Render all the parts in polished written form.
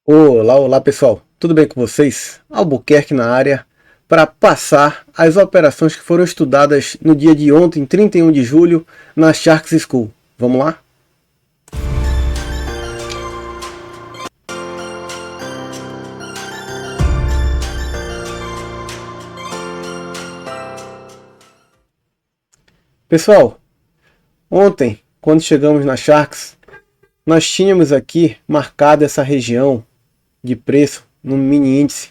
Olá, olá pessoal, tudo bem com vocês? Albuquerque na área para passar as operações que foram estudadas no dia de ontem, 31 de julho, na Sharks School. Vamos lá? Pessoal, ontem, quando chegamos na Sharks, nós tínhamos aqui marcado essa região de preço no mini índice,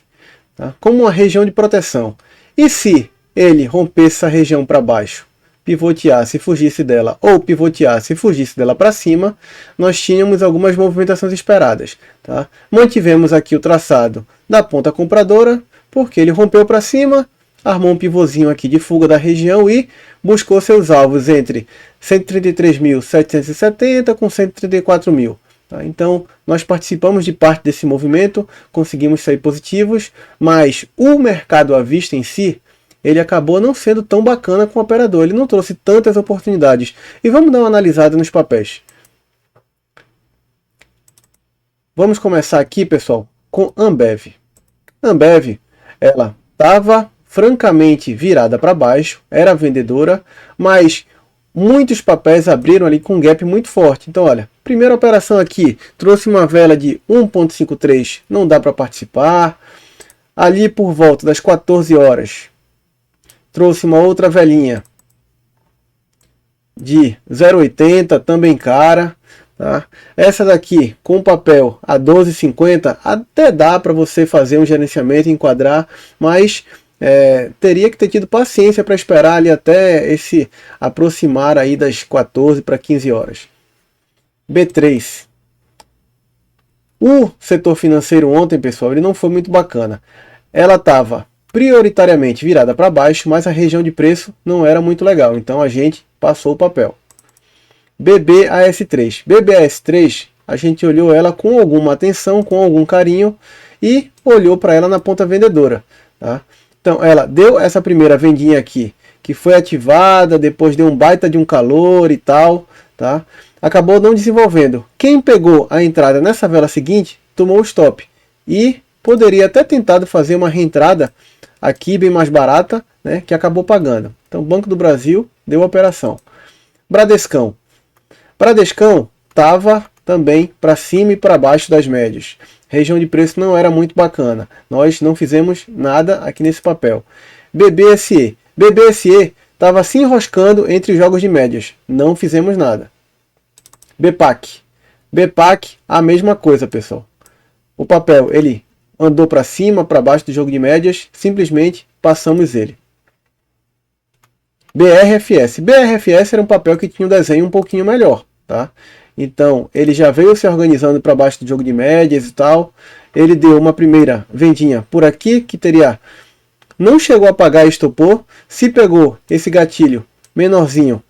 tá? Como uma região de proteção. E se ele rompesse essa região para baixo, pivoteasse e fugisse dela, ou pivoteasse e fugisse dela para cima, nós tínhamos algumas movimentações esperadas. Tá? Mantivemos aqui o traçado da ponta compradora, porque ele rompeu para cima, armou um pivôzinho aqui de fuga da região e buscou seus alvos entre 133.770 com 134.000. Tá? Então, nós participamos de parte desse movimento, conseguimos sair positivos, mas o mercado à vista em si, ele acabou não sendo tão bacana com o operador, ele não trouxe tantas oportunidades. E vamos dar uma analisada nos papéis. Vamos começar aqui, pessoal, com Ambev. Ambev, ela estava francamente virada para baixo, era vendedora, mas muitos papéis abriram ali com um gap muito forte. Então, olha, primeira operação aqui, trouxe uma vela de 1,53, não dá para participar. Ali por volta das 14 horas, trouxe uma outra velinha de 0,80, também cara. Tá? Essa daqui, com papel a 12,50, até dá para você fazer um gerenciamento e enquadrar, mas teria que ter tido paciência para esperar ali até esse aproximar aí das 14 para 15 horas. B3. O setor financeiro ontem, pessoal, ele não foi muito bacana. Ela estava prioritariamente virada para baixo, mas a região de preço não era muito legal, então a gente passou o papel. BBAS3. BBAS3, a gente olhou ela com alguma atenção, com algum carinho e olhou para ela na ponta vendedora. Tá? Então ela deu essa primeira vendinha aqui, que foi ativada, depois deu um baita de um calor e tal, tá? Acabou não desenvolvendo. Quem pegou a entrada nessa vela seguinte, tomou o stop. E poderia até tentado fazer uma reentrada aqui bem mais barata, né, que acabou pagando. Então Banco do Brasil deu a operação. Bradescão. Bradescão estava também para cima e para baixo das médias. Região de preço não era muito bacana. Nós não fizemos nada aqui nesse papel. BBSE. BBSE estava se enroscando entre os jogos de médias. Não fizemos nada. BPAC. BPAC, a mesma coisa, pessoal. O papel, ele andou para cima, para baixo do jogo de médias. Simplesmente passamos ele. BRFS. BRFS era um papel que tinha um desenho um pouquinho melhor. Tá? Então, ele já veio se organizando para baixo do jogo de médias e tal. Ele deu uma primeira vendinha por aqui, que teria... Não chegou a pagar e estopou. Se pegou esse gatilho menorzinho,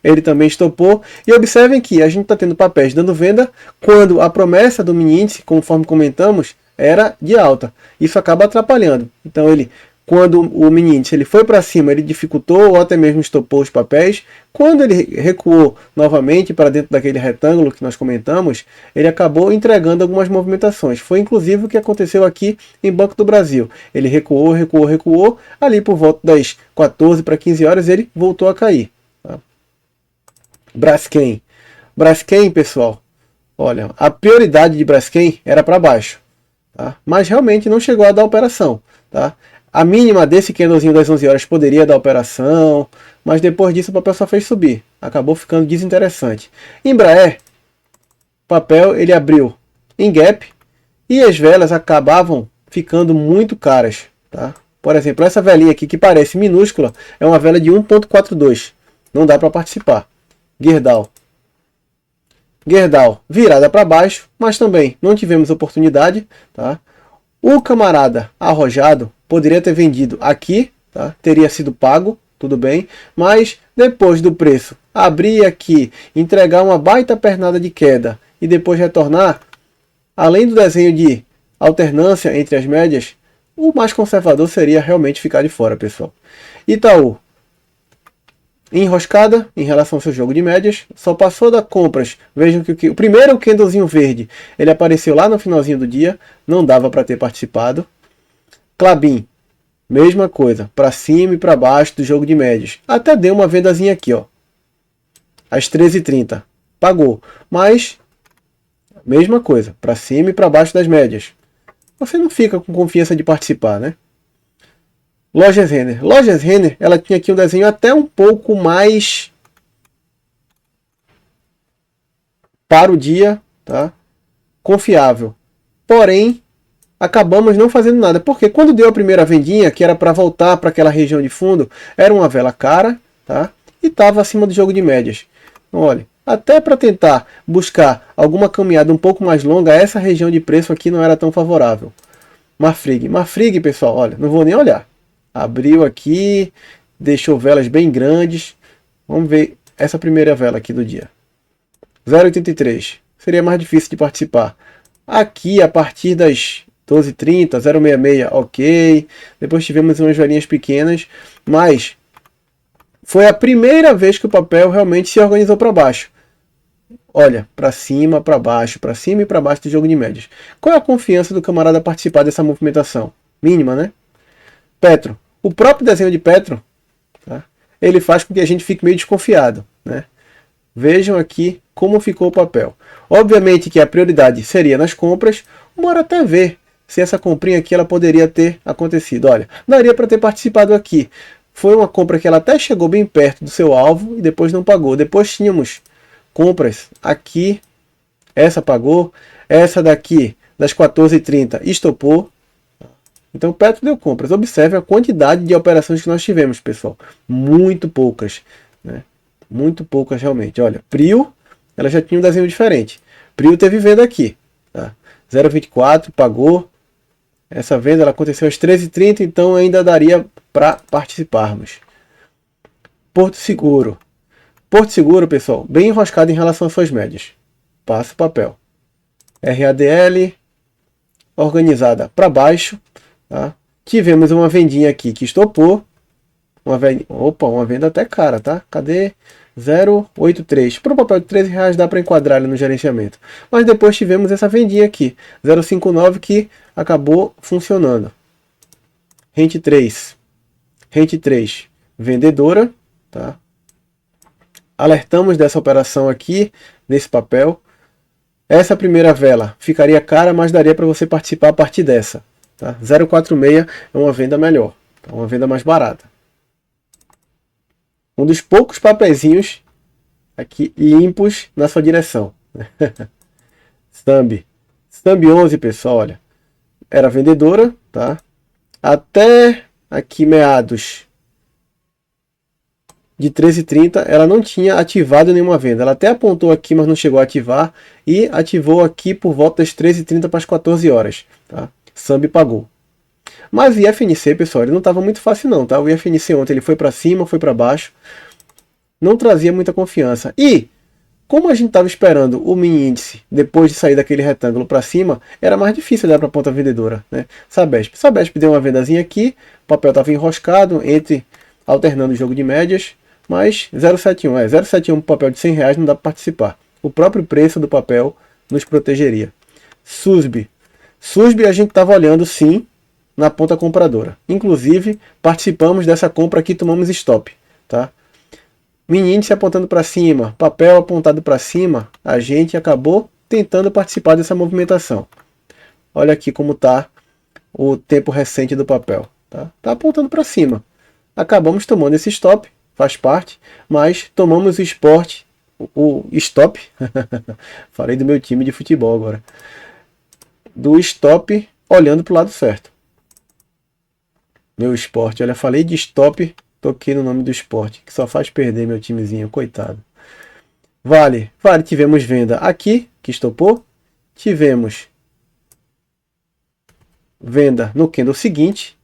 ele também estopou. E observem que a gente está tendo papéis dando venda quando a promessa do mini índice, conforme comentamos, era de alta. Isso acaba atrapalhando. Então, quando o mini índice ele foi para cima, ele dificultou ou até mesmo estopou os papéis. Quando ele recuou novamente para dentro daquele retângulo que nós comentamos, ele acabou entregando algumas movimentações. Foi inclusive o que aconteceu aqui em Banco do Brasil. Ele recuou, recuou, recuou. Ali por volta das 14 para 15 horas ele voltou a cair. Tá? Braskem. Braskem, pessoal, olha, a prioridade de Braskem era para baixo. Tá? Mas realmente não chegou a dar operação. Tá? A mínima desse candlezinho das 11 horas poderia dar operação, mas depois disso o papel só fez subir. Acabou ficando desinteressante. Embraer, o papel ele abriu em gap e as velas acabavam ficando muito caras. Tá? Por exemplo, essa velinha aqui que parece minúscula é uma vela de 1,42. Não dá para participar. Gerdau. Gerdau virada para baixo, mas também não tivemos oportunidade. Tá? O camarada arrojado poderia ter vendido aqui, tá? Teria sido pago, tudo bem, mas depois do preço abrir aqui, entregar uma baita pernada de queda e depois retornar, além do desenho de alternância entre as médias, o mais conservador seria realmente ficar de fora, pessoal. Itaú. enroscada em relação ao seu jogo de médias, só passou da compras. Vejam que o primeiro candlezinho verde, ele apareceu lá no finalzinho do dia, não dava para ter participado. Klabin, mesma coisa, para cima e para baixo do jogo de médias. Até deu uma vendazinha aqui, ó, às 13h30, pagou, mas mesma coisa, para cima e para baixo das médias. Você não fica com confiança de participar, né? Lojas Renner. Lojas Renner, ela tinha aqui um desenho até um pouco mais para o dia, tá? Confiável. Porém, acabamos não fazendo nada, porque quando deu a primeira vendinha, que era para voltar para aquela região de fundo, era uma vela cara, tá? E estava acima do jogo de médias. Então, olha, até para tentar buscar alguma caminhada um pouco mais longa, essa região de preço aqui não era tão favorável. Marfrig. Marfrig, pessoal, olha, não vou nem olhar. Abriu aqui, deixou velas bem grandes. Vamos ver essa primeira vela aqui do dia. 0,83. Seria mais difícil de participar. Aqui, a partir das 12h30, 0,66, ok. Depois tivemos umas velinhas pequenas, mas foi a primeira vez que o papel realmente se organizou para baixo. Olha, para cima, para baixo, para cima e para baixo do jogo de médias. Qual é a confiança do camarada participar dessa movimentação? Mínima, né? Petro. O próprio desenho de Petro, tá? Ele faz com que a gente fique meio desconfiado, né? Vejam aqui como ficou o papel. Obviamente que a prioridade seria nas compras. Bora até ver se essa comprinha aqui ela poderia ter acontecido. Olha, daria para ter participado aqui. Foi uma compra que ela até chegou bem perto do seu alvo e depois não pagou. Depois tínhamos compras aqui. Essa pagou. Essa daqui das 14h30 estopou. Então, Petro deu compras. Observe a quantidade de operações que nós tivemos, pessoal. Muito poucas, né? Muito poucas realmente. Olha, Prio, ela já tinha um desenho diferente. Prio teve venda aqui, tá? 0,24, pagou. Essa venda ela aconteceu às 13h30, então ainda daria para participarmos. Porto Seguro. Porto Seguro, pessoal, bem enroscado em relação às suas médias. Passa o papel. RADL, organizada para baixo. Tá? Tivemos uma vendinha aqui que estopou. Uma venda até cara, tá? Cadê? 0,83. Para o papel de R$13 dá para enquadrar ali no gerenciamento. Mas depois tivemos essa vendinha aqui. 0,59 que acabou funcionando. Rente 3. Rente 3. Vendedora. Tá? Alertamos dessa operação aqui. Nesse papel. Essa primeira vela ficaria cara, mas daria para você participar a partir dessa. Tá? 0,46 é uma venda melhor, é uma venda mais barata. Um dos poucos papeizinhos aqui limpos na sua direção. Stambi 11, pessoal, olha, era vendedora, tá? Até aqui meados de 13h30 ela não tinha ativado nenhuma venda. Ela até apontou aqui, mas não chegou a ativar, e ativou aqui por volta das 13h30 para as 14 horas, tá? Sambi pagou. Mas o IFNC, pessoal, ele não estava muito fácil não, tá? O IFNC ontem ele foi para cima, foi para baixo. Não trazia muita confiança. E, como a gente estava esperando o mini índice, depois de sair daquele retângulo para cima, era mais difícil dar para a ponta vendedora, né? Sabesp. Sabesp deu uma vendazinha aqui, o papel estava enroscado, alternando o jogo de médias, mas 0,71. 0,71 para papel de R$100 não dá para participar. O próprio preço do papel nos protegeria. SUSB. SUSB a gente estava olhando sim na ponta compradora. Inclusive participamos dessa compra aqui, tomamos stop, tá? Mini índice apontando para cima, papel apontado para cima, a gente acabou tentando participar dessa movimentação. Olha aqui como está o tempo recente do papel, tá? Tá apontando para cima. Acabamos tomando esse stop, faz parte, mas tomamos o stop. Falei do meu time de futebol agora. Do stop olhando para o lado certo. Meu esporte, olha, falei de stop, toquei no nome do esporte, que só faz perder meu timezinho, coitado. Vale, tivemos venda aqui, que estopou. Tivemos venda no candle seguinte,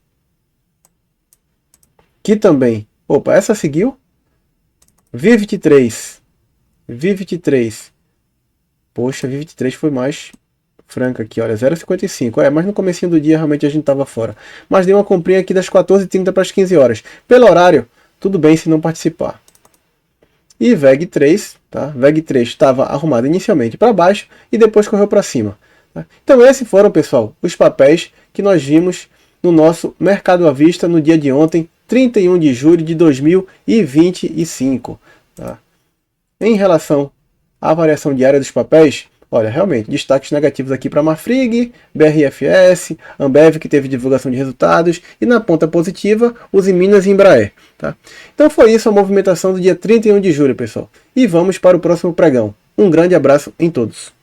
que também, opa, essa seguiu. V23, poxa, V23 foi mais franca aqui, olha, 0,55. Mas no comecinho do dia realmente a gente estava fora. Mas dei uma comprinha aqui das 14h30 para as 15 horas. Pelo horário, tudo bem se não participar. e VEG 3, tá? VEG 3 estava arrumado inicialmente para baixo e depois correu para cima. Tá? Então esses foram, pessoal, os papéis que nós vimos no nosso mercado à vista no dia de ontem, 31 de julho de 2025. Tá? Em relação à variação diária dos papéis, olha, realmente, destaques negativos aqui para Marfrig, BRFS, Ambev, que teve divulgação de resultados, e na ponta positiva, os Minas e Embraer. Tá? Então foi isso a movimentação do dia 31 de julho, pessoal. E vamos para o próximo pregão. Um grande abraço em todos.